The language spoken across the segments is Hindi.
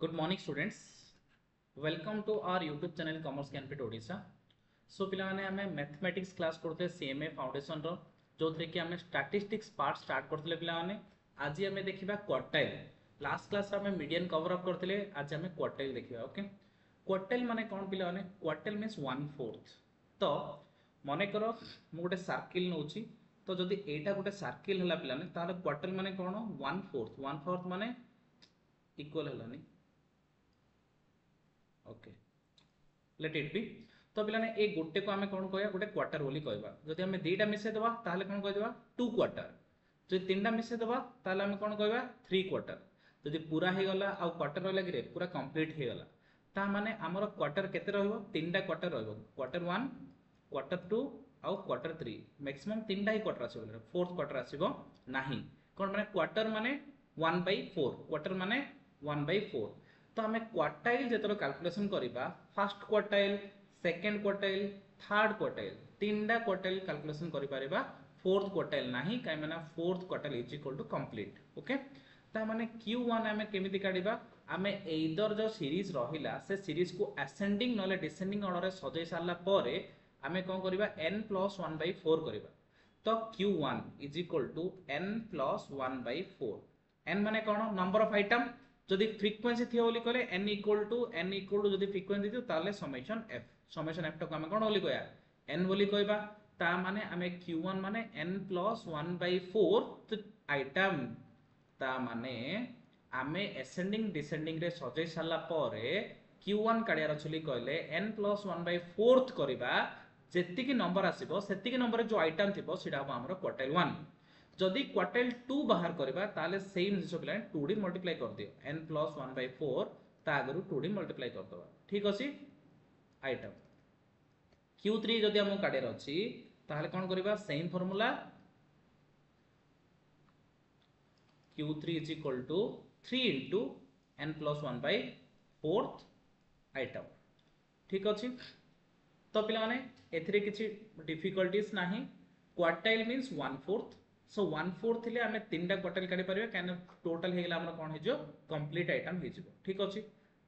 Good morning students. Welcome to our YouTube channel Commerce Canpit Odisha. So पिलाने हमें मैथमेटिक्स क्लास करते CMA फाउंडेशन रो जो थे कि हमें स्टैटिस्टिक्स पार्ट स्टार्ट करते पिलाने आज हमें देखिबा क्वार्टाइल लास्ट क्लास रे हमें मीडियन कवर अप करते आज हमें क्वार्टाइल देखिबा ओके क्वार्टाइल माने कोन पिलाने क्वार्टाइल मींस 1/4 तो मने करो मु गोटे सर्किल नउची तो जदी एटा गोटे सर्किल हला पिलाने ताले क्वार्टाइल माने कोन 1/4 माने इक्वल हलानी ओके लेट इट बी तो पिलाने ए गोटे को आमे कोन कहया गोटे क्वार्टर बोली कहबा जदि हमें दुईटा मिसे देबा ताले कोन कह देबा टू क्वार्टर जदि तीनटा मिसे देबा ताले हमें कोन कहबा थ्री क्वार्टर जदि पूरा हे गला आ क्वार्टर रहला कि रे पूरा कंप्लीट हे गला ता माने हमर क्वार्टर केते रहबो तीनटा क्वार्टर रहबो क्वार्टर 1 क्वार्टर 2 आ क्वार्टर 3 मैक्सिमम तीनटा ही क्वार्टर आसीबो फोर्थ क्वार्टर आसीबो नाही कोन माने क्वार्टर माने 1/4 क्वार्टर माने 1/4 तो आम क्वार्टाइल जो कैलकुलेशन करवा first quartile second quartile third quartile तीनटा क्वार्टाइल कैलकुलेशन करिपारिबा फोर्थ क्वार्टाइल नाही काई माने fourth quartile is equal to complete okay ता माने Q1 आमे केमिति काढिबा आमे एइदर जो सीरीज रहिला से सीरीज को असेंडिंग नले डिसेंडिंग ऑर्डर रे सजै सारला परे आमे कोन करिबा n+1/4 करिबा तो Q1 is equal to n+1/4 n माने कोन नंबर ऑफ आइटम जदि फ्रीक्वेंसी थियो बोली कहले n इक्वल टू जदि फ्रीक्वेंसी थियो ताले समेशन f टक हम कोन बोली कहया n बोली कहबा ता माने हमें q1 माने n+1/4 आइटम ता माने आमे असेंडिंग डिसेंडिंग रे सजै साला परे q1 काढियार छली कहले n+1/4 करबा जेतिकी नंबर आसीबो सेतिकी नंबर जो आइटम थिबो सिडा हमर क्वार्टाइल 1 जदि क्वार्टाइल 2 बाहर करबा ताले सेम जिस पिला 2d मल्टीप्लाई कर दियो n+1/4 ता आगरु 2d मल्टीप्लाई कर दबा ठीक अछि आइटम q3 जदि हम काढेर अछि ताले कोन करबा same formula q3 is equal to 3 into n+1/4 item ठीक अछि तो पिला माने एथिरे किछि डिफिकल्टीज नाही क्वार्टाइल मींस 1/4 सो 1/4 थिले हमें तीनटा क्वार्टाइल काढी परिबे कैन टोटल हे गेला हमर कोन हे जो कंप्लीट आइटम हे जिवो ठीक अछि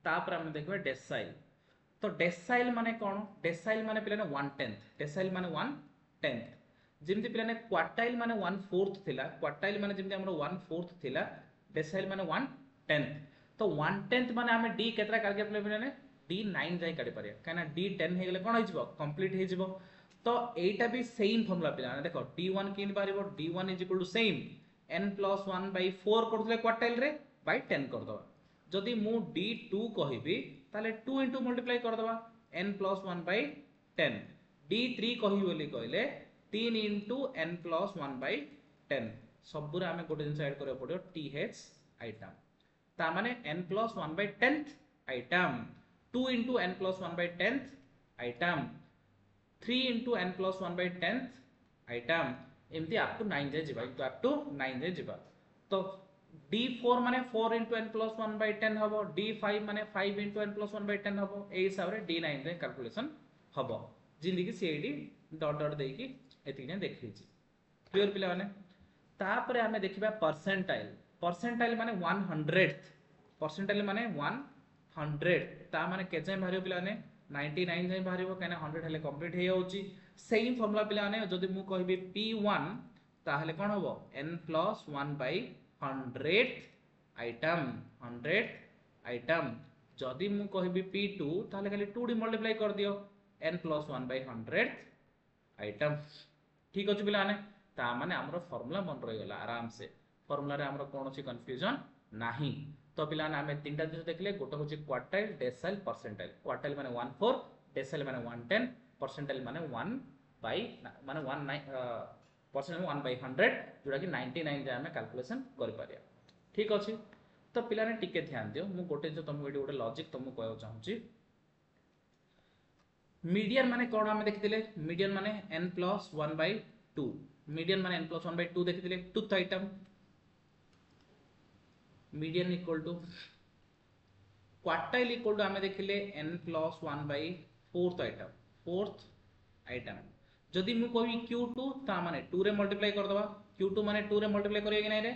तापर हम देखबा डेसाइल तो डेसाइल माने कोन डेसाइल माने पिलाने 1/10 डेसाइल माने 1/10 जिमति पिलाने क्वार्टाइल माने 1/4 थिला क्वार्टाइल माने जिमति हमर 1/4 थिला डेसाइल माने 1/10 तो 1/10 माने हमें d केतरा काढके पिलाने d9 जाय काढी परिया काना d10 हे गेले कोन हे जिवो कंप्लीट हे जिवो तो एटा भी सेम फॉर्मूला पिला देखो d1 किन पारिबो d1 is equal to same n+1/4 करथले क्वार्टाइल रे बाय 10 कर दबा जदी मु d2 कहिबी ताले 2 इनटू मल्टीप्लाई कर दबा n+1/10 d3 कहि बोली कहले 3 इनटू n+1/10 सबुरे हमें गोटे जिंस ऐड करे पड़ियो th आइटम ता माने n+1/10 item 2 into n+1/10 item 3 into n+1/10 item एमती अप टू 9 जे जिबा तो अप टू 9 जे जिबा तो d4 माने 4 into n+1/10 हबो d5 माने 5 into n+1/10 हबो ए हिसाब रे d9 रे कैलकुलेशन हबो जिंदी कि सीडी डॉट डॉट देकी एति ने देखि छी क्लियर पिला माने तापरे हमें देखिबा परसेंटाइल माने 100th परसेंटाइल माने 100 ता माने केजे भारियो पिला माने 99 जाय बाहरिबो काना 100 हेले कंप्लीट हे होउची सेम फार्मूला पिला माने जदी मु कहबी p1 ताहले कोन होबो n+1/100 आइटम 100 आइटम जदी मु कहबी p2 ताहले खाली 2d मल्टीप्लाई कर दियो n+1/100 आइटम ठीक अछि पिला माने ता माने हमरो फार्मूला मन रहि गेला आराम से फार्मूला रे हमरो कोनोसी कंफ्यूजन नाही तो पिला आम तीन जिन देखले गोटे हूँ क्वार्टाइल डेसाइल परसेंटाइल क्वार्टाइल माने 1/4 डेसाइल माने 1/10 परसेंटाइल माने 1 बाय माने 1/9 परसेंट 1/100 जोटा कि 99 जाय हमें कैलकुलेशन कर पारिया ठीक अछि तो पिला ने टिके ध्यान दियो मु गोटे जो तुम वीडियो गोटे लॉजिक तुमको कहउ चाहूची मीडियन माने कोन हम देखिथिले मीडियन माने n+1/2 मीडियन माने n+1/2 देखिथिले टुथ item median equal to quartile equal to हमें देखिले n+1/4 आइटम फोर्थ आइटम जदि मु कहबी q2 ता माने 2 रे मल्टीप्लाई कर दबा q2 माने 2 रे मल्टीप्लाई करिए कि नै रे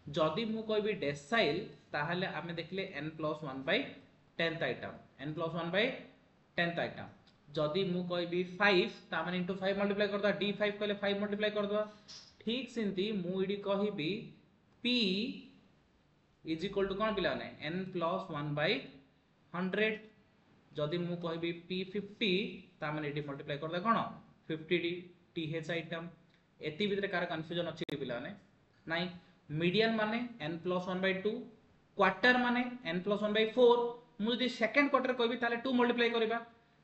जदि मु कहबी डेसाइल ताहले आमे देखले n plus 1 by 10th item n plus 1 by 10th item जदि मु कहबी 5 ता माने इनटू 5 मल्टीप्लाई कर दो d5 कहले 5 मल्टीप्लाई कर दो ठीक सेंती मु इडी कहबी p इज इक्वल टू कोन पिलाने n प्लस 1 बाय 100 जदि मु कहबी p50 ता माने इडी मल्टीप्लाई कर दो कोन 50d th आइटम एति भितरे कार कंफ्यूजन अछि पिलाने नाही मीडियन माने n प्लस 1 बाय 2 क्वार्टर माने n प्लस 1 बाय 4 मु जदि सेकंड क्वार्टर कहबी ताले 2 मल्टीप्लाई करबा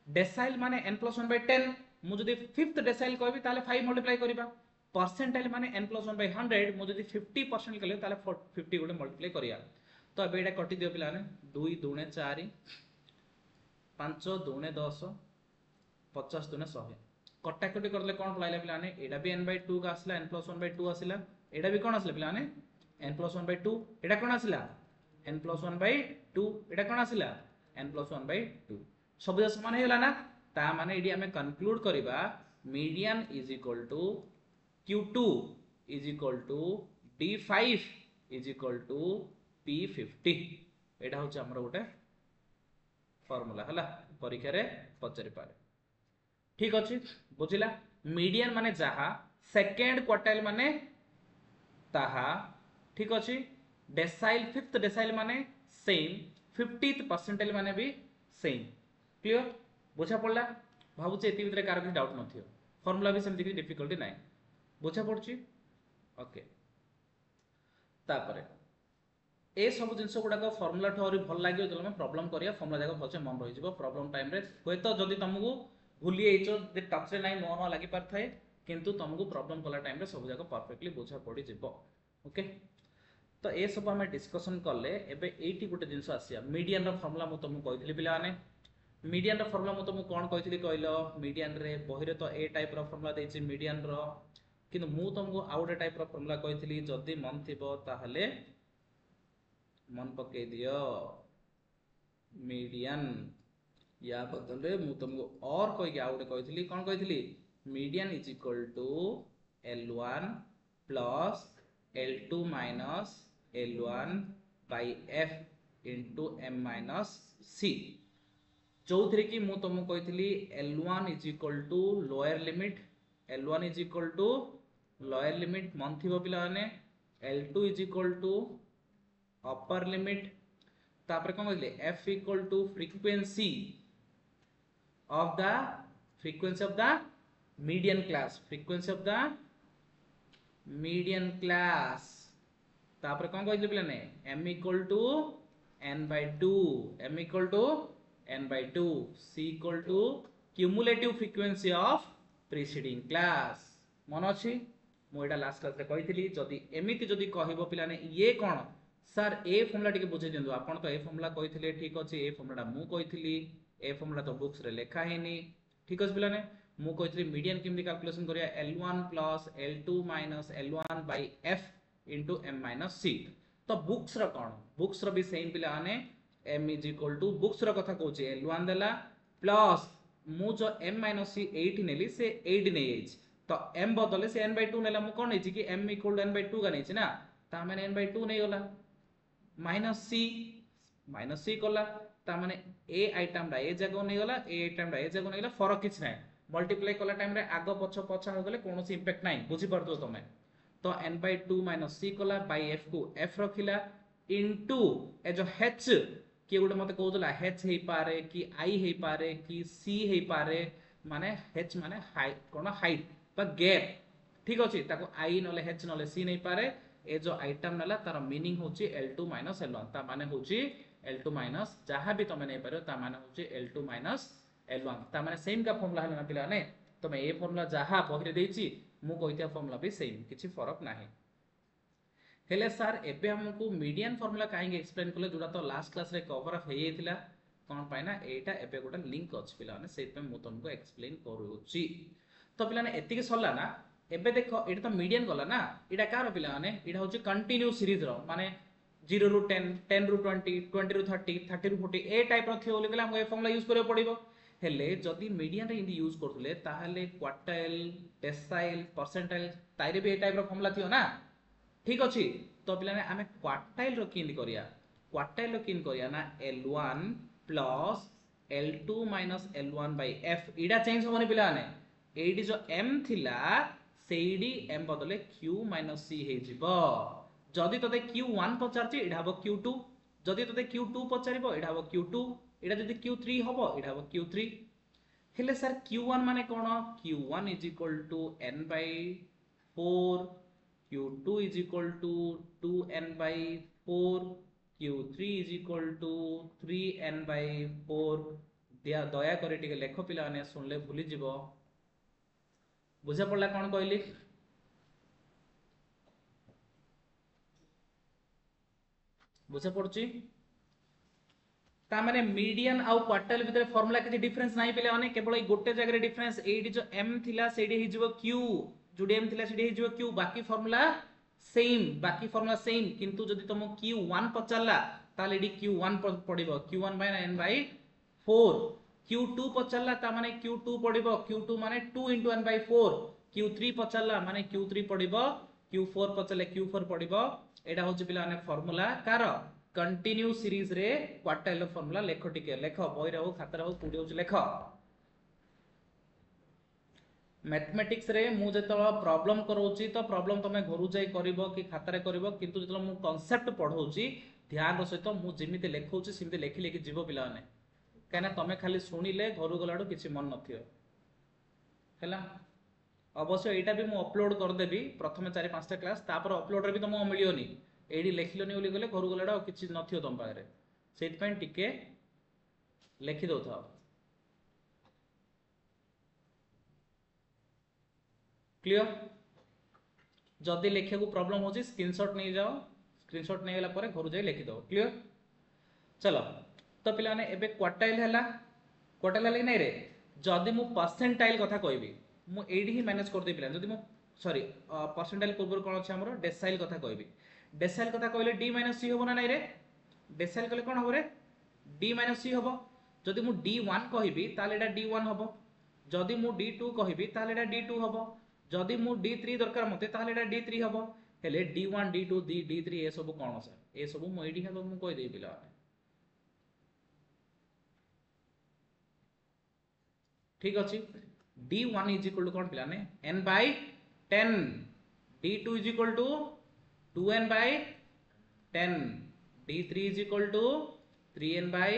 डेसाइल माने n प्लस 1 बाय 10 मु जदि फिफ्थ डेसाइल कहबी ताले 5 मल्टीप्लाई करबा परसेंटाइल माने n प्लस 1 बाय 100 मु जदि 50% कहले ताले 50 गुडे मल्टीप्लाई करिया तो एबे एटा कटि दियो पिलाने 2 2 4 5 2 10 50 2 100 कटाकटी करले कोन पलाइला पिलाने एडा भी n बाय 2 का आसला n प्लस 1 बाय 2 आसला एडा भी कोन आसला पिलाने n प्लस 1 बाय 2 एडा कोन आसला n प्लस 1 बाय 2 एडा कोन आसला n प्लस 1 बाय 2 सब जे समान हेला ना ता माने एडी हमें कंक्लूड करिबा median is equal to q2 is equal to d5 is equal to p50 एडा होचे हमर गोटे फार्मूला हला परीक्षा रे पचरि पारे ठीक अछि बुझिला मीडियन माने जहा सेकंड क्वार्टाइल माने ताहा ठीक अछि डेसाइल फिफ्थ डेसाइल माने सेम 50th परसेंटाइल माने भी सेम क्लियर बुझा पड़ला भाबु जे एति भितरे कार कि डाउट नथियो फार्मूला भी सेमति कि डिफिकल्टी नाही बुझा पड़छि ओके तापरे ए सब जिंस गुडा को फार्मूला ठोरी भल लागियो जले प्रॉब्लम करिया फार्मूला जाको भलसे मन रहि जिवो प्रॉब्लम टाइम रे होय तो जदी तुमको भूली एचो जे टच रे नाही नो लागि पार थाए किंतु तुमको प्रॉब्लम कला टाइम रे सब जाको परफेक्टली बुझा पड़ी जिवो ओके तो ए सब हम डिस्कशन करले एबे एटी गुटे जिंस आसिया मीडियन रो फार्मूला मु तुमको कहितली पिला माने मीडियन रो फार्मूला मु तुमको कोन कहितली कहलो मीडियन रे बहिरे तो ए टाइप रो फार्मूला देछि मीडियन रो किंतु मु तुमको आउटे टाइप रो फार्मूला कहितली जदी मन थिबो ताहले मन पके दियो मीडियन या बदले मु तुमको और कोई क्या आउटे कहितली कोन कहितली median is equal to L1 plus L2 minus L1 by F into M minus C चौथरे की मु तुमको कहितली L1 is equal to lower limit L1 is equal to lower limit मन थिबो पिला माने L2 is equal to upper limit तापर कोन कहले F equal to frequency of the frequency of the median class frequency of the median class तापर कोन कहले पिला ने m equal to n by 2 m equal to n by 2 c equal to cumulative frequency of preceding class मन अछि मो एटा लास्ट क्लास रे कहितली जदी एमिति जदी कहबो पिला ने ये कोन सर ए फॉर्मूला टिके बुझे दिंदो आपण तो ए फॉर्मूला कहितले ठीक अछि ए फॉर्मूला मु कहितली ए फॉर्मूला तो बुक्स रे लिखा हेनी ठीक अछि पिला ने मु कहितली मीडियन केमि कैलकुलेशन करिया L1 plus L2 minus L1 by F into M minus C तो बुक्स रो कोन बुक्स रो भी सेम पिला ने M is equal to books रो कथा कहूची L1 देला प्लस मु जो M minus C 8 नेली से 8 नै एज तो M बदले से n by 2 नेला मु कोन एची कि M equal to n by 2 का नै छी ना ता माने n by 2 नै होला माइनस सी कला ता माने ए आइटम डा ए जगह नै गला ए आइटम डा ए जगह नै गला फरक किछ नै मल्टीप्लाई कला टाइम रे आगो पछ पछ हो गले कोनोसी इंपैक्ट नै बुझी परतो तमे तो n by 2 माइनस सी कला बाय f को f रखिला इनटू ए जो h के गुटे मते कहउतला h हेई पारे कि i हेई पारे कि c हेई पारे माने h माने हाइट कोन हाइट बा गैप ठीक अछि ताको i नले h नले c नै पारे ए जो आइटम नला तार मीनिंग होची L2 माइनस L1 ता माने होची L2 माइनस जहां भी तमे नै पारो ता माने होची L2 माइनस L1 ता माने सेम का फार्मूला हला ना पिला ने तमे ए फार्मूला जहां बहिरे देछि मु कहितिया फार्मूला भी सेम किछि फरक नाही हेले सर एबे हमकु मीडियन फार्मूला काहे एक्सप्लेन करले जोडा तो लास्ट क्लास रे कवर अप हेयैतिला कोन पाइना एटा एबे गोटा लिंक अछि पिला ने सेट पे मु तुमको एक्सप्लेन करूची तो पिला ने एतिके सरला ना एबे देखो एटा तो मीडियन गला ना एटा कार पिला माने एटा होची कंटिन्यू सीरीज रो माने 0 रु 10 10 रु 20 20 रु 30 30 रु 40 ए टाइप रो थियो बोले हम ए फार्मूला यूज करियो पड़िबो हेले जदी मीडियन रे इंडी यूज करथले ताहले क्वार्टाइल डेसाइल परसेंटाइल ताइरे भी ए टाइप रो फार्मूला थियो ना ठीक अछि तो पिलाने आमे क्वार्टाइल रो किन करिया क्वार्टाइल रो किन करिया ना L1 plus L2 minus L1 by F इडा चेंज होबनी पिलाने एडी जो M थिला सेडी M बदले Q माइनस C हे जिवो जदी तते Q1 पचारची इडा हबो Q2 जदी तते Q2 पचारिबो इडा हबो Q2 इडा जदी Q3 हबो इडा हबो Q3 हेले सर Q1 माने कोन Q1 is equal to n by 4 Q2 is equal to 2n by 4 Q3 is equal to 3n by 4 दिया दया करे टिके लेख पिला माने सुनले भूली जीवो बुझा पड़ला कोन कहली बुझा पड़ची ता माने मीडियन आउ क्वार्टाइल भितर फार्मूला किछि डिफरेंस नाही पिले माने केवल ए गोटे जगह रे डिफरेंस एडी जो m थिला सेडी हि जीवो q जोडी m थिला सेडी हि जीवो q बाकी फार्मूला सेम किंतु जदि तुम q1 पचारला ताले एडी q1 पडिबो q1 by n by 4 q2 पचारला ता माने q2 पडिबो q2 माने 2 into n by 4 q3 पचारला माने q3 पडिबो q4 पचारले q4 पडिबो एडा होची पिला माने फार्मूला कार कंटिन्यू सीरीज रे क्वार्टाइल फार्मूला लेख टिके लेख बही रे हो खाता रे हो कोडी होची लेख मैथमेटिक्स रे मु जेतला प्रॉब्लम करोची तो प्रॉब्लम तमे घरु जाई करबो कि खाता रे करबो किंतु जेतला मु कांसेप्ट पढौची ध्यान रो सहित मु जेमिते लेखौची सिमिते लेखि लेखि जीवो पिला माने काना तमे खाली सुनिले घरु गलाडो किछि मन नथियो हैला अवश्य एटा भी मु अपलोड कर देबी प्रथमे 4 5 टा क्लास तापर अपलोड रे भी तमो मिलियोनी एडी लेखिलोनी बोली गले घरु गलाडो किछि नथियो तम पारे सेत पय टिके लेखि दोथाओ क्लियर जदी लेखिया को प्रॉब्लम होची स्क्रीनशॉट नै जाओ स्क्रीनशॉट नै गेला परे घर जाई लेखि दो क्लियर चलो तो पिला ने एबे क्वार्टाइल हला नै रे जदी मु परसेंटाइल कथा कहबी मु एडी ही मैनेज कर दे पिला जदी मु सॉरी परसेंटाइल पूर्व कोन अछि हमरो डेसाइल कथा कहबी डेसाइल कथा कहले d - c होबो ना नै रे डेसाइल कहले कोन होबो रे d - c होबो जदी मु d1 कहबी ताले एटा d1 होबो जदी मु d2 कहबी ताले एटा d2 होबो जदी मु d3 दरकार मते ताले एटा d3 होबो हेले d1 d2 d3 ए सब कोन सर ए सब मु एडी हम मु कहि देई पिला ठीक अछि d1 इज इक्वल टू कोन पिला ने n by 10 d2 is equal to 2n by 10 d3 is equal to 3n by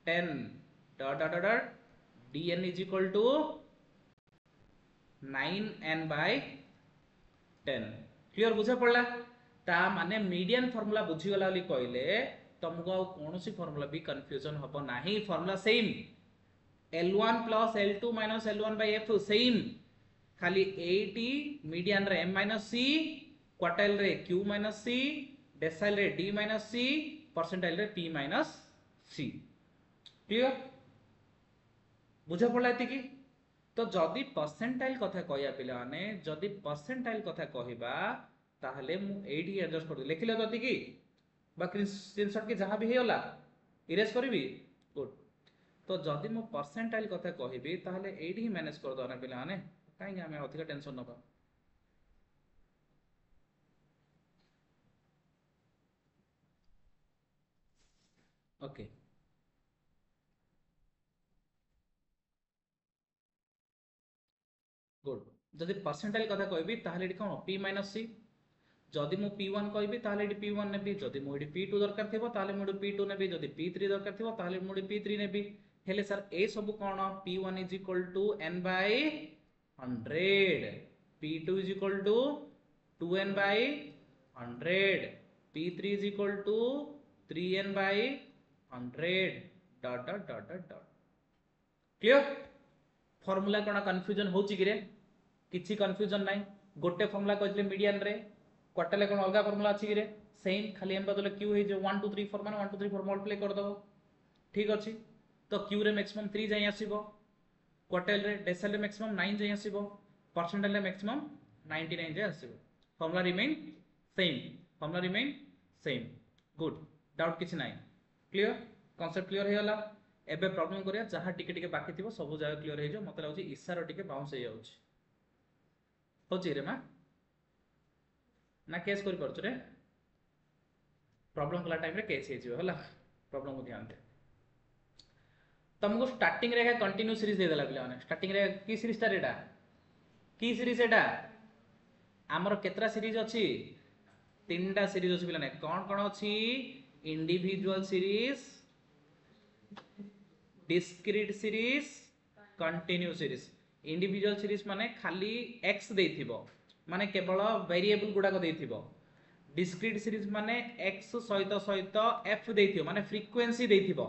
10 dot dot dot dot dn is equal to 9n by 10 clear बुझा पड़ला ता माने मीडियन फार्मूला बुझी गला वाली कहले तुमको कोनोसी फार्मूला भी कंफ्यूजन हबो नाही formula same L1 plus L2 minus L1 by F same खाली 80 मीडियन रे m minus c क्वार्टाइल रे q minus c डेसाइल रे d minus c परसेंटाइल रे p minus c क्लियर बुझा पड़ला एति की तो जदी परसेंटाइल कथा कहया पिला माने जदी परसेंटाइल कथा कहिबा ताहले मु एडी एडजस्ट कर लिखिले जति की बाकी स्क्रीनशॉट के जहां भी हेला इरेज करबी गुड तो जदी मु परसेंटाइल कथा कहिबी ताहले एडी ही मैनेज कर दो ना पिला माने काहे हमें अधिक टेंशन नबा ओके गुड जदी परसेंटाइल कथा कहबी ताहले एडी कोन p - c जदी मु p1 कहबी ताहले एडी p1 नेबी जदी मु एडी p2 दरकार थिबो ताहले मु एडी p2 नेबी जदी p3 दरकार थिबो ताहले मु एडी p3 नेबी हेले सर ए सब कोन p1 = n by 100 p2 = 2n by 100 p3 = 3n by 100 dot dot dot dot dot clear formula cone confusion होची कि रे किछि कंफ्यूजन नाही गोटे फार्मूला कहले मीडियन रे क्वार्टाइल कोन अलगा फार्मूला अछि कि रे सेम खाली एम बदले q हे जो 1 2 3 4 माने 1 2 3 4 मल्टीप्लाई कर दबो ठीक अछि तो q रे मैक्सिमम 3 जाई आसीबो क्वार्टाइल रे डेसिमल रे मैक्सिमम 9 जाई आसीबो परसेंटाइल रे मैक्सिमम 99 जाई आसीबो formula remain same good doubt किछि नाही क्लियर कांसेप्ट क्लियर हे होला एबे प्रॉब्लम करिया जहा टिके टिके बाकी थिबो सब जगह क्लियर हे जो मते लागो इशारा टिके बाउंस हे जाउछ होची रे मा ना केस करि परछ रे प्रॉब्लम कला टाइम रे केस हे जिवो हला प्रॉब्लम को ध्यान दे तुमको स्टार्टिंग रे कंटिन्यू सीरीज दे देला पिला माने स्टार्टिंग रे की सीरीज ता रेडा की सीरीज एटा आमर केतरा सीरीज अछि तीनटा सीरीज अछि पिला ने कौन अछि individual series discrete series continue series individual series माने खाली x देथिबो माने केवल वेरिएबल गुडा को देथिबो डिस्क्रीट सीरीज माने x सहित सहित f देथिबो माने फ्रीक्वेंसी देथिबो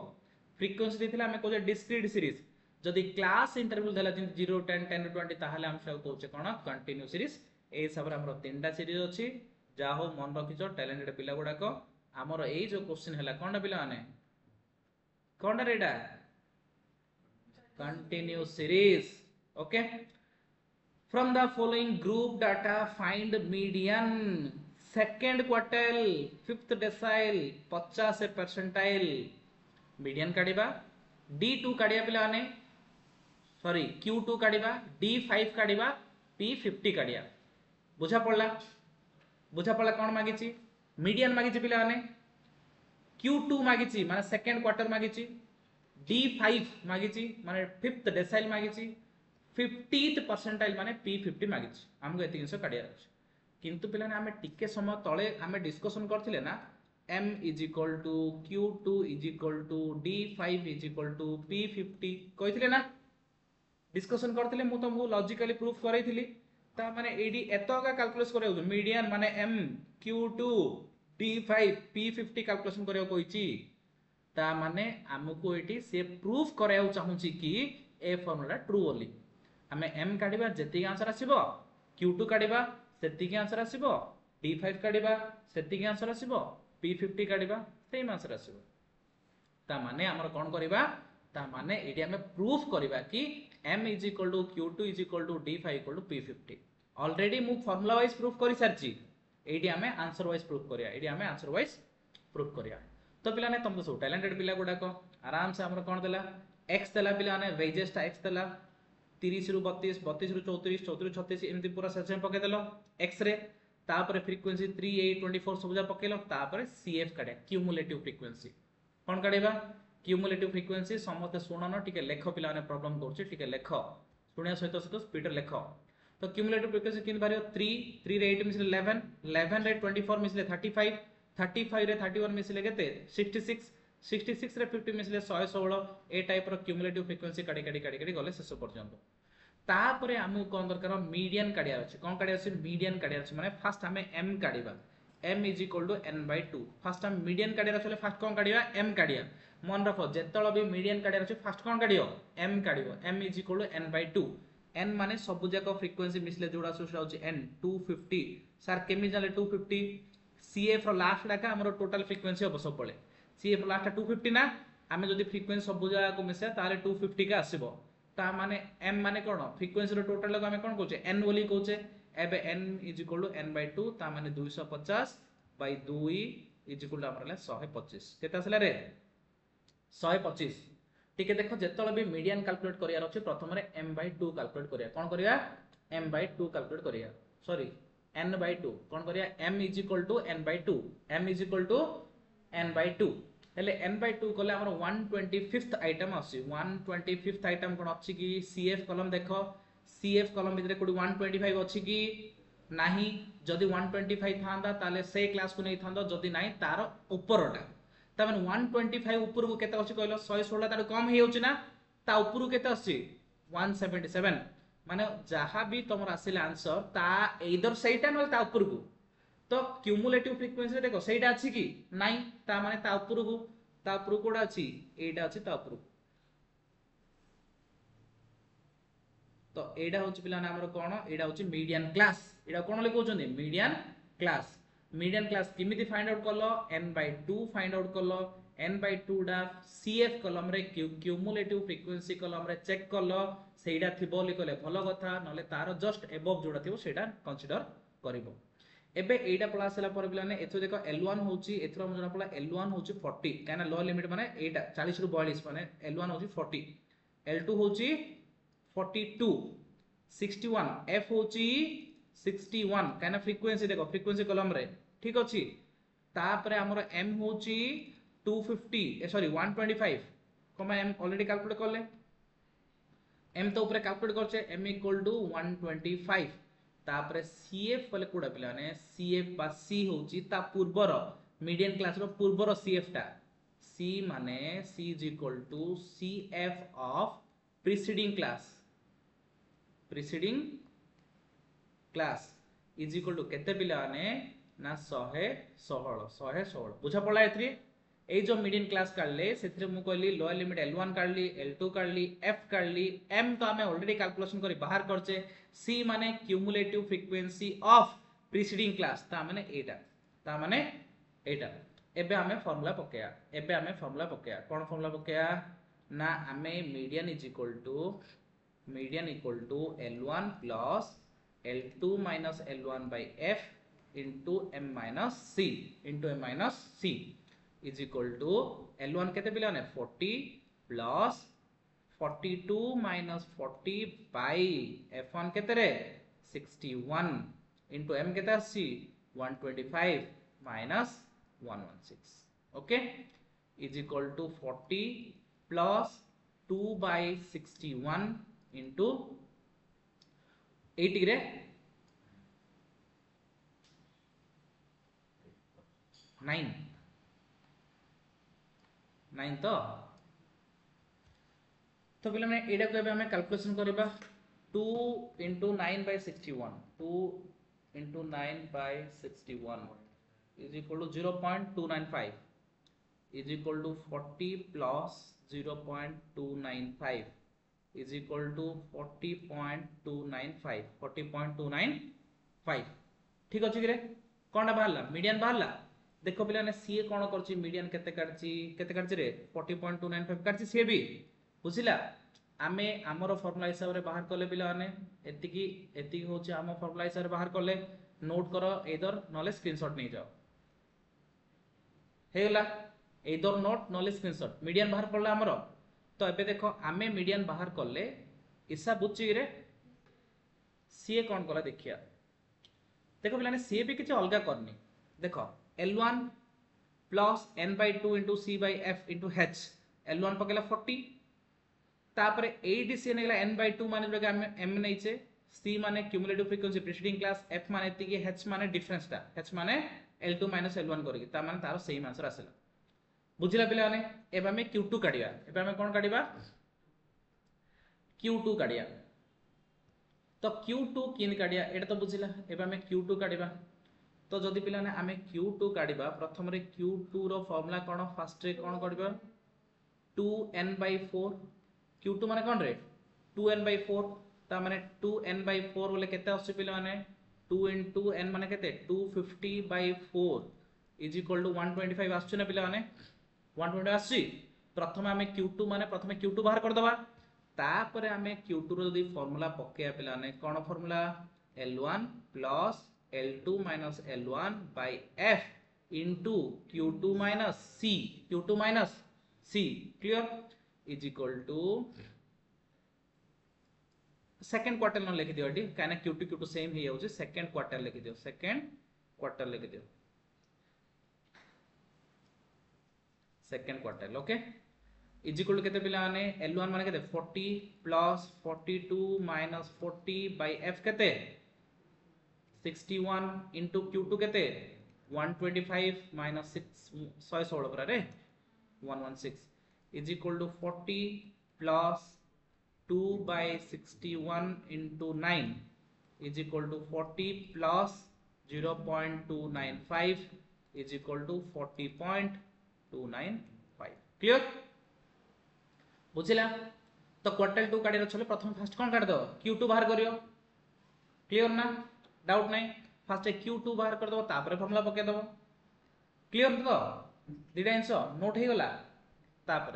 फ्रीक्वेंसी देथिला हमें कोजे डिस्क्रीट सीरीज जदि क्लास इंटरवल देला जिन 0 10 10 20 ताहाले हम सब कोचे कोन कंटिन्यू सीरीज ए सब रे हमर तीनटा सीरीज अछि जा हो मन रखिचो टैलेंटेड पिला गुडा को हमर एई जो क्वेश्चन हला कोनटा पिला माने कोनटा रेडा continuous series okay from the following group data find median second quartile fifth decile 50 percentile median काढिबा d2 काढिया पिला माने सॉरी q2 काढिबा d5 काढिबा p50 काढिया बुझा पड़ला कोन मागिची मीडियन मागिची पिला माने q2 मागिची माने सेकंड क्वार्टर मागिची D5 मागिची माने फिफ्थ डेसाइल मागिची 50th परसेंटाइल माने P50 मागिची हमको एति जिंस काढिया अछि किंतु पिला ने हमें टिके समय तळे हमें डिस्कशन करथिले ना M = Q2 = D5 = P50 कहिथिले ना डिस्कशन करथिले मु तुमको लॉजिकली प्रूफ करैथिली ता माने एडी एतका कैलकुलेट करियो मीडियन माने M Q2 D5 P50 calculation करियो कहिची ता माने हमको एटी से प्रूफ कराउ चाहूची कि ए फार्मूला ट्रू ओली हमें m काढिबा जेति आंसर आसीबो q2 काढिबा सेति के आंसर आसीबो d5 काढिबा सेति के आंसर आसीबो p50 काढिबा सेम आंसर आसीबो ता माने हमर कोन करबा ता माने एटी हमें प्रूफ करबा कि m = q2 = d5 = p50 already मु फार्मूला वाइज प्रूफ करि सारची एटी हमें आंसर वाइज प्रूफ करिया एटी हमें आंसर वाइज प्रूफ करिया तो पिला ने तुमको सब टैलेंटेड पिला गुडा को आराम से हमर कोन देला x देला पिला ने वेजेस ता x देला 30 रु 32 32 रु 34 34 36 एमती पूरा सेशन पके देलो x रे तापर फ्रीक्वेंसी 3 8 24 सब जा पकेलो तापर cf काढे क्यूमुलेटिव फ्रीक्वेंसी कोन काढेबा क्यूमुलेटिव फ्रीक्वेंसी समते सुनन टिके लेख पिला ने प्रॉब्लम करछि टिके लेख सुनिया सहित सहित स्पीड लेख तो क्यूमुलेटिव फ्रीक्वेंसी किन भारियो 3 3 रे 8 मिसले 11 11 रे 24 मिसले 35 35 रे 31 मिसले केते 66 66 रे 50 मिसले 116 ए टाइप रो क्यूमुलेटिव फ्रीक्वेंसी काडी गले शेष पर्यंत तापरे हमु कोन दरकार मीडियन काडिया अछि कोन काडिया अछि मीडियन काडिया अछि माने फर्स्ट हमें m काडिबा m = n/2 फर्स्ट हम मीडियन काडिया अछि फर्स्ट कोन काडिबा m काडिया मन रखो जेतळ भी मीडियन काडिया अछि फर्स्ट कोन काडियो m काडिबो m = n/2 n माने सब जाक फ्रीक्वेंसी मिसले जोडा सुस होछि n 250 सर केमि जाले 250 CF रो लास्ट डाका हमरो टोटल फ्रीक्वेंसी अब सब पळे CF लास्ट 250 ना हमें जदी फ्रीक्वेंसी सब जागा को मिसे ताले 250 का आसीबो ता माने m माने कोन फ्रीक्वेंसी रो टोटल को हमें कोन कहूचे n बोली कहूचे एबे n = n/2 ता माने 250 बाय 2 = हमरला 125 केता आसला रे 125 ठीक है देखो जेतळ भी मीडियन कैलकुलेट करिया रछि प्रथम रे m/2 कैलकुलेट करिया कोन करिया m/2 कैलकुलेट करिया सॉरी n/2 कोन करिया m = n/2 m = n/2 हेले n/2 कोले हमर 125th आइटम आसी 125th आइटम कोन अछि कि cf कॉलम देखो cf कॉलम भितरे कोडी 125 अछि कि नाही जदी 125 थांदा ताले से क्लास को नै थांदो जदी नाही तार ऊपरटा ता माने 125 ऊपर को केते अछि कहलो 116 तार कम हे होछि ना ता ऊपर को केते अछि 177 माने जहा भी तमर आसिले आंसर ता इधर सेटा न ता ऊपर को तो क्यूमुलेटिव फ्रीक्वेंसी देखो सेटा अछि कि नाही ता माने ता ऊपर को कोडा अछि एटा अछि ता ऊपर तो एडा होछि पिला ना हमर कोन एडा होछि मीडियन क्लास एडा कोन ले कहउछन्ती मीडियन क्लास किमिति फाइंड आउट करलो n/2 फाइंड आउट करलो n/2 डा cf कॉलम रे क्यूमुलेटिव फ्रीक्वेंसी कॉलम रे चेक करलो सेडा थिबो li कहले भलो कथा नले तार जस्ट अबव जोडा थिबो सेडा कंसीडर करिवो एबे एडा पला आसला पर पिला ने एथो देखो l1 होछि एथरो हम जणा पला l1 होछि 40 काना लो लिमिट माने एटा 40 रु 42 माने l1 होछि 40 l2 होछि 42 61 f होची 61 काना फ्रीक्वेंसी देखो फ्रीक्वेंसी कॉलम रे ठीक अछि तापरे हमर m होची 250 सॉरी 125 कमा m ऑलरेडी कैलकुलेट करले m तो ऊपर कैलकुलेट करछे m इक्वल टू 125 तापरे cf बोले कोडा पिला ने cf बा c होची ता पूर्वर मीडियन क्लास रो पूर्वर cf टा c माने c is equal to cf of preceding class is equal to केते पिला ने ना 116 बुझा पड़ा एथरी ए जो मीडियन क्लास काढले सेथरे मु कहली लोअर लिमिट L1 काढली L2 काढली F काढली M तो हमें ऑलरेडी कैलकुलेशन करी बाहर करछे C माने cumulative frequency of preceding class ता माने एटा एबे हमें फार्मूला पकेया कोन फार्मूला पकेया ना हमें median equal to L1 plus L2 minus L1 by F into M minus C is equal to L1 केते पिला ने 40 plus 42 minus 40 by F1 केते रे 61 into M केते आसी 125 minus 116 okay is equal to 40 plus 2 by 61 into 80 रे 9 तो पिला माने एडा को हमें कैलकुलेशन करबा 2 into 9 by 61 2 into 9 by 61 is equal to 0.295 is equal to 40 plus 0.295 is equal to 40.295 ठीक अछि कि रे कोनटा बाहरला मीडियन बाहरला देखो पिला ने सी कोन करछि मीडियन केते काटछि रे 40.295 काटछि सी भी बुझिला आमे हमर फार्मूला हिसाब रे बाहर करले पिला ने एतिकी होछि हम फार्मूला हिसाब रे बाहर करले नोट करो इधर नॉले स्क्रीनशॉट नहीं जाओ हेला इधर नोट नॉले स्क्रीनशॉट मीडियन बाहर करला हमर तो एबे देखो आमे मीडियन बाहर करले इसा बुच्ची रे सी कोन कला देखिया देखो पिलाने सी भी किछ अलगा करनी देखो L1 plus n by 2 into c by f into h L1 पकेला 40 तापरे 8 सी नेला n by 2 माने जोगा m नैचे c माने cumulative frequency preceding class f माने एतिकी h माने डिफरेंस ता h माने L2 minus L1 करगी ता माने तारो सेम आंसर आसेला बुझिला पिला ने एबे हमें q2 काढिया एबे हमें कोन काढिबा q2 काढिया तो q2 किन काढिया एटा तो बुझिला एबे हमें q2 काढिबा तो जदि पिला ने हमें q2 काढिबा प्रथम रे q2 रो फार्मूला कोन फर्स्ट रे कोन काढिबा 2n/4 q2 माने कोन रे 2n/4 ता माने 2n/4 बोले केते आसी पिला माने 2 into n माने केते 250/4 इज इक्वल टू 125 आछुना पिला माने 120 आसी प्रथम हमें q2 माने प्रथम q2 बाहर कर दबा तापरे हमें q2 रो जदी फार्मूला पकेया पिला ने कोन formula L1 plus L2 minus L1 by F into q2 minus c clear is equal to second quarter न लिखि दियो एटी काने q2 सेम हे जाउची सेकंड क्वार्टर लिखि दियो second quarter okay is equal to केते पिला माने L1 माने केते 40 plus 42 minus 40 by F केते 61 into q2 केते 125 minus 116 पर रे 116 is equal to 40 plus 2 by 61 into 9 is equal to 40 plus 0.295 is equal to 40.295 clear बुझिला तो क्वार्टाइल 2 काढी रछले प्रथम फर्स्ट कोन काढ दो q2 बाहर करियो क्लियर ना डाउट नहीं फर्स्ट q2 बाहर कर दो तापर फार्मूला पके दो क्लियर तो दिडा आंसर नोट हे गला तापर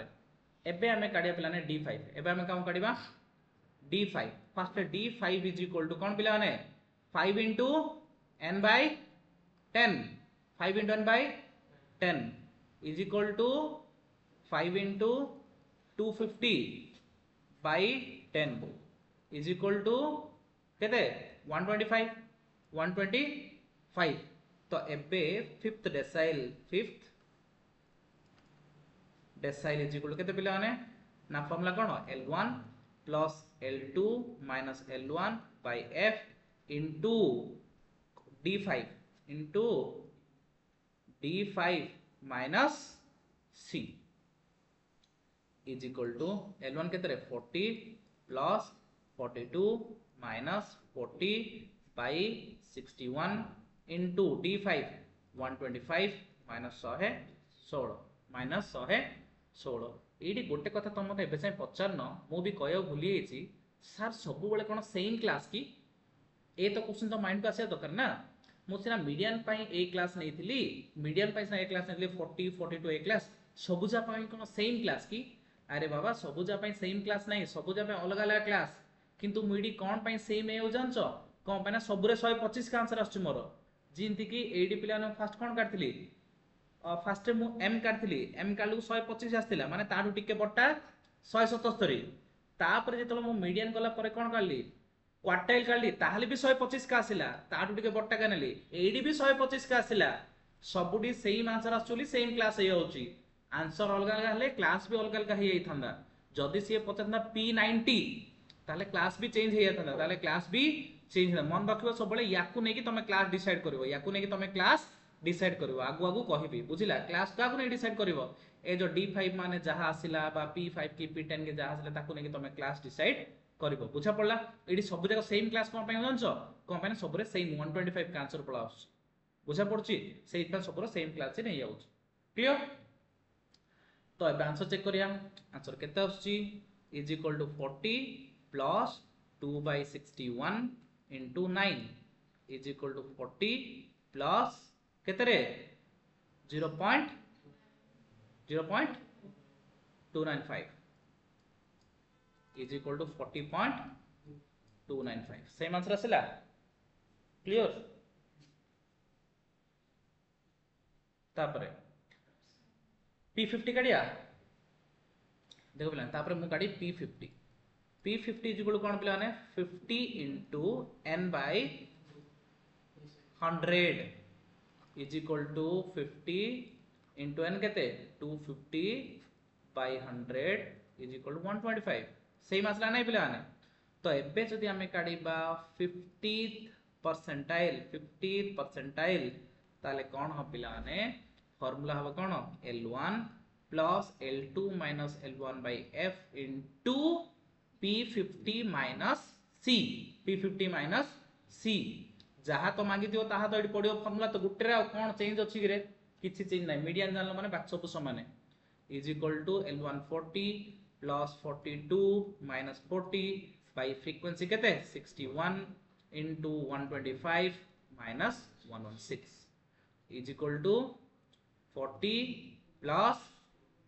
एबे हमें काढिया पिला ने d5 एबे हमें काम काढिबा d5 first d5 is equal to कोन पिला ने 5 into n by 10 5 into n by 10 is equal to 5 into 250 by 10 is equal to केते 125 तो एबे फिफ्थ डेसाइल इज इक्वल केते पिला माने ना फॉर्मूला कोन L1 plus L2 minus L1 by F into D5 into D5 minus C is equal to L1 केते 40 plus 42 minus 40 by 61 into D5 125 minus 116 minus 116 ये गोटे कथा तुम मत एवं पचारन मुझे कह भूली जाइए सार सब बेले कौन सेम क्लास की ए तो क्वेश्चन तो माइंड को आसा दरकार ना मुझे मीडियन ए क्लास नहीं मीडियन ए क्लास नहीं 40 42 ए क्लास सबुजा कौन सेम क्लास की अरे बाबा सबुजा सेम क्लास नहीं सबुजा अलग अलग क्लास किंतु मुझे कौन सेम हो जान कौन पे ना सबुरे 125 का आंसर आसुच मोर जीमती कि एडी पिला फास्ट कौन काटली फास्ट मु एम काटली एम कालू 125 आसला माने ताडू टिके बट्टा 177 तापर जेतलो मु मीडियन कला परे कोन काढली क्वार्टाइल काढली ताहले भी 125 का आसला ताडू टिके बट्टा का नेली एडी भी 125 का आसला सबुडी same answer Asuli same class हे होची आंसर अलग अलग हले क्लास भी अलग अलग हे थांदा जदी से पचारना P90 ताले क्लास भी चेंज हे थांदा ताले क्लास भी चेंज मन रखिबो सब बेले याकू नै कि तमे क्लास डिसाइड करबो याकू नै कि तमे क्लास डिसाइड करिवो आगु आगु कहबी बुझिला क्लास का नै डिसाइड करिवो ए जो D5 माने जहा आसिला बा P5 की P10 के जहा आसिला ताकू नै कि तमे क्लास डिसाइड करिवो बुझा पड़ला एडी सब जगह सेम क्लास कोन पय जानछो कोन पय सबरे सेम 125 का आंसर पड़ा आछ बुझा पड़छि सेही पे सबरे सेम क्लास से नै आउछ क्लियर तो ए आंसर चेक करिया आंसर केते आछी इज इक्वल टू 40 प्लस 2/61 into 9 is equal to 40 plus केतरे 0.295 is equal to 40.295 same answer आसला क्लियर तापरे P50 काढिया देखो पिला तापरे मु काढी P50 इज इक्वल टू कोन पिला ने 50 into n by 100 is equal to 50 into n केते 250 by 100 is equal to 125 same आसला नै पिला ने तो एबे जदी हमें काढीबा 50th परसेंटाइल ताले कोन हो पिला ने फार्मूला हो कोन L1 plus L2 minus L1 by F into P50 minus C जहा तो मागी दियो ताहा तो एडी पडियो फार्मूला तो गुट्टे रे कोन चेंज अछि रे किछि चेंज नै मीडियन जानलो माने बाक सब समान is equal to L140 plus 42 minus 40 by frequency केते 61 into 125 minus 116 is equal to 40 plus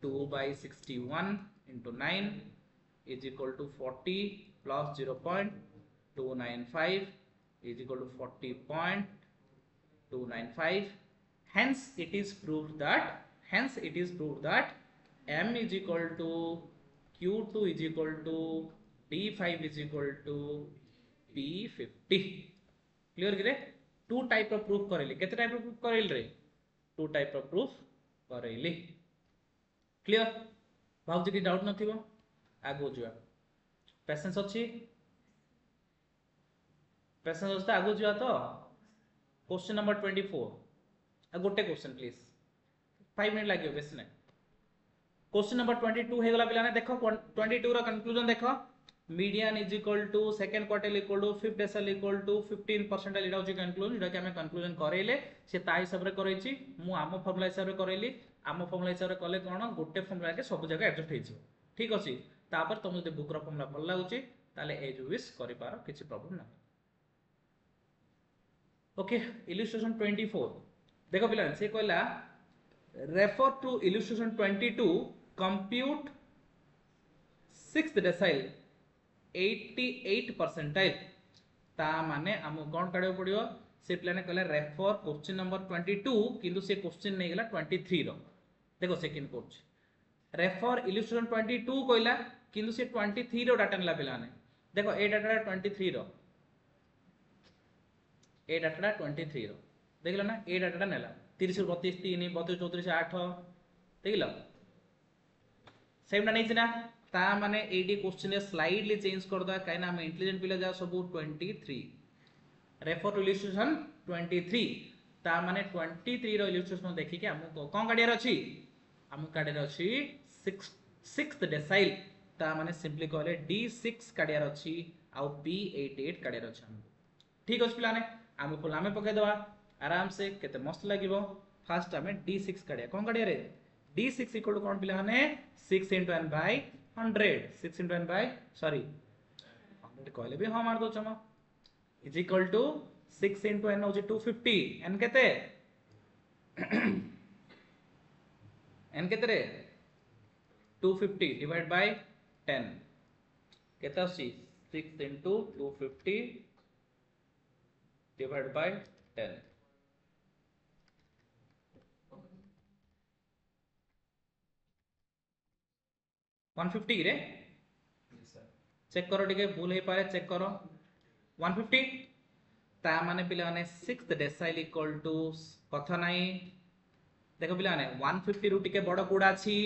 2/61 into 9 is equal to 40 plus 0.295 is equal to 40.295. Hence it is proved that m is equal to q2 is equal to d5 is equal to p50. Clear गिरे टू टाइप ऑफ प्रूफ करेली केते टाइप ऑफ प्रूफ करेल रे टू टाइप ऑफ प्रूफ करेली क्लियर भाव जी डाउट नथिबो आगो जुआ पेशेंस अछि आगो जुआ तो क्वेश्चन नंबर 24 आ गोटे क्वेश्चन प्लीज 5 मिनट लागियो बेस नै क्वेश्चन नंबर 22 हे गला पिला ने देखो 22 रो कंक्लूजन देखो median is equal to second quartile equal to fifth decimal equal to 15 percentile इडा होची कंक्लूजन इडा के हमें कंक्लूजन करेले से ता हिसाब रे करैछि मु आमो फार्मूला हिसाब रे करैली आमो फार्मूला हिसाब रे कले कोन गोटे फार्मूला के सब जगह एडजस्ट हेछि ठीक अछि तापर तुम जदि बुक रो फार्मूला भल लागुछि ताले एज विश करि पारो किछि प्रॉब्लम ना ओके इलस्ट्रेशन 24 देखो पिला से कहला refer to illustration 22 compute 6th decimal 88 percentile ता माने हम कोन काढे पड़ियो से प्लान कहला रेफर क्वेश्चन नंबर 22 किंतु से क्वेश्चन नै गेला 23 रो देखो सेकंड कोच रेफर इलस्ट्रेशन 22 कहला किंतु से 23 रो डाटा नला पिलाने देखो ए डाटा 23 रो ए डाटा 23 रो देखल ना ए डाटा नेला 30 रु 32 3 32 34 8 देखल सेमटा नहीं ना ता माने एडी क्वेश्चन स्लाइडली चेंज कर दो काई ना हम इंटेलिजेंट पिला जा सब 23 रेफर टू इलस्ट्रेशन 23 ता माने 23 रो इलस्ट्रेशन देखि के हमको कोन काडियार अछि हम काडियार अछि 6th डेसाइल ता माने सिंपली कहले D6 काडियार अछि आ P88 काडियार अछि हम ठीक अछि पिलाने हम फुल हमें पके दवा आराम से केते मस्त लागिवो फास्ट हमें D6 काडिया कोन काडिया रे D6 इक्वल टू कोन पिलाने 6 into n by 100 6 into n by sorry 100 कहले भी हम मार दो चमा is equal to 6 into n होची 250 n केते n केते रे 250 divided by 10 केते आसी 6 into 250 divided by 10 150 रे चेक करो टिके भूल हे पारे चेक करो 150 ता माने पिला माने 6th डेसाइल इक्वल टू कथा नाही देखो पिला माने 150 रु टिके बड़ कोडा अछि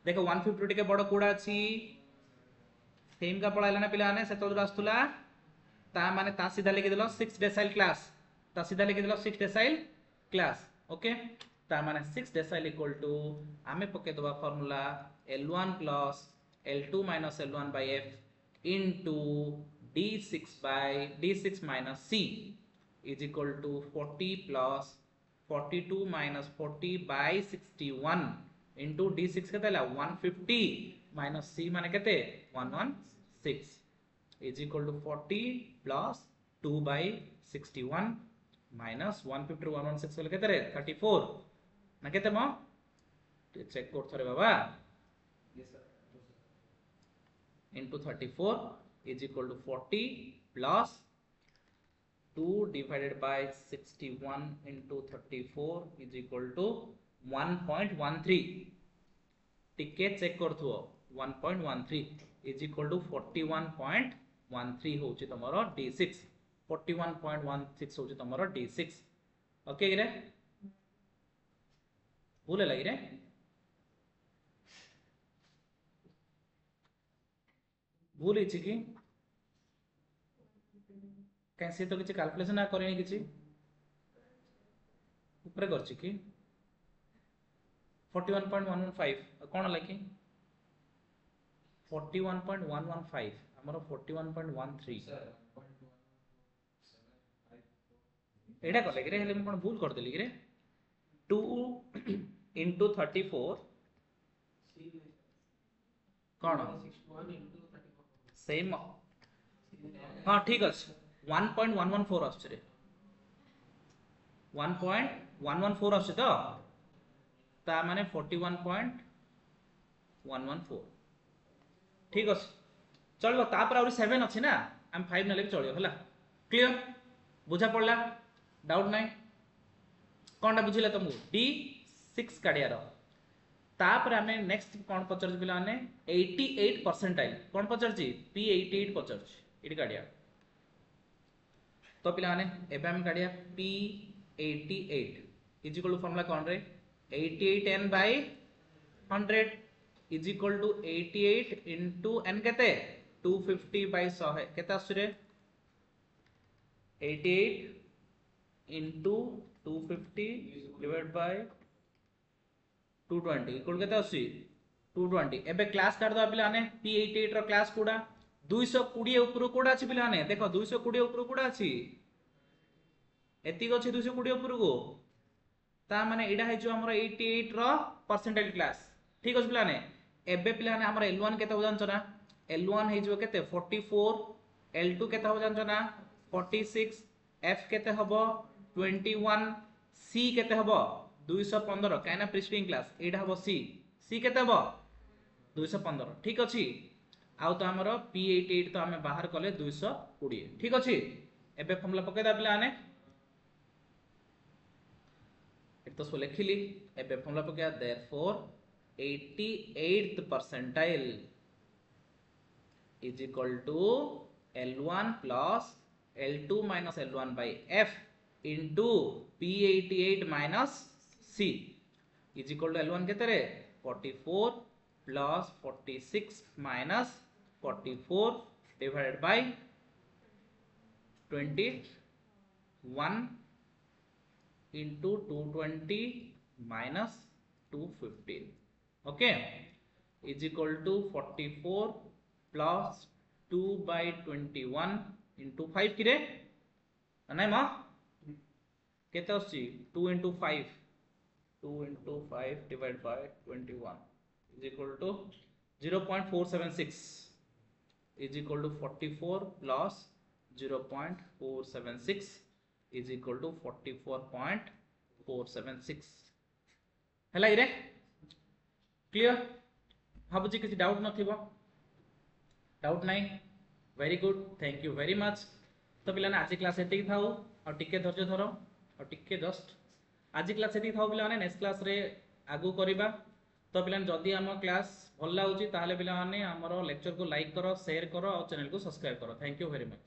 देखो 150 रु टिके बड़ कोडा अछि सेम का पळाइला ना पिला माने सेतो आस्तुला ता माने ता सीधा लिखि देलो 6 डेसाइल क्लास ता सीधा लिखि देलो 6 डेसाइल क्लास ओके ता माने 6 डेसाइल इक्वल टू आमे पके दबा formula L1 plus L2 minus L1 by F into D6 minus C is equal to 40 plus 42 minus 40 by 61 into D6 केते ला 150 minus C माने केते 116 is equal to 40 plus 2 by 61 minus 150 ରୁ 116 बोले केते रे 34 ना केते म चेक कर थरे बाबा into 34 is equal to 40 plus 2 divided by 61 into 34 is equal to 1.13 टिके चेक करथुओ 1.13 is equal to 41.13 होची तमरो D6 41.16 होची तमरो D6 ओके रे भूले लगी रे भूल इछि कि कैसे तो किछि कैलकुलेशन ना करेनी किछि ऊपर करछि कि 41.115 कोन लाकी 41.115 हमरो 41.13 एडा कर लगे रे हेले म कोन भूल कर देली रे 2 into 34 कोन सेम हाँ ठीक अच्छे 1.114 आछे रे 1.114 आछे तो ता माने 41.114 ठीक अच्छे चलो तापर आउरी 7 अच्छे ना हम 5 नेले चलियो हला क्लियर बुझा पड़ला डाउट नाही कोनटा बुझिला तुमको D6 काडियारो तापर हमें नेक्स्ट कोन पचरज पिला माने 88 परसेंटाइल कोन पचरजी P88 पचरजी इडी काडिया तो पिला माने एबे हम काडिया P88 is equal to formula कोन रे 88n by 100 is equal to 88 into n केते 250 by 100 केते आसुरे 88 into 250 divided by 220 इक्वल केते आसी 220 एबे क्लास काट दो पिला माने P88 रो क्लास कोडा 220 ऊपर कोडा अछि पिला माने देखो 220 ऊपर कोडा अछि एति गछि 220 ऊपर को ता माने एडा हे जो हमर 88 रो परसेंटाइल क्लास ठीक अछि पिला माने एबे पिला माने हमर L1 केते हो जानछो ना L1 हे जो केते 44 L2 केते हो जानछो ना 46 F केते हबो 21 C केते हबो 215 काइना प्रीस्ट्रिंग क्लास एडा हबो C केते हबो 215 ठीक अछि आउ तो हमर P88 तो हमें बाहर कले 220 ठीक अछि एबे फॉर्मूला पके दा पिला माने एक तो सो लिखिली एबे फॉर्मूला पके therefore 88th percentile is equal to L1 plus L2 minus L1 by F into P88 minus C is equal to L1 केते रे 44 plus 46 minus 44 divided by 21 into 220 minus 215 okay is equal to 44 plus 2 by 21 into 5 किरे नहीं माँ केते आछि 2 into 5 2 into 5 divided by 21 is equal to 0.476 is equal to 44 plus 0.476 is equal to 44.476 हैला इरे क्लियर भाबुची किसी डाउट नथिबो डाउट नहीं very good thank you very much तो पिलाने आज क्लास एति थाउ और टिके धैर्य धरो और टिके जस्ट आज क्लास एति थाउ पिलाने नेक्स्ट क्लास रे आगु करिबा तो पिलाने जदी हम क्लास भल लागुची ताहले पिलाने हमरो लेक्चर को लाइक करो शेयर करो और चैनल को सब्सक्राइब करो थैंक यू वेरी मच।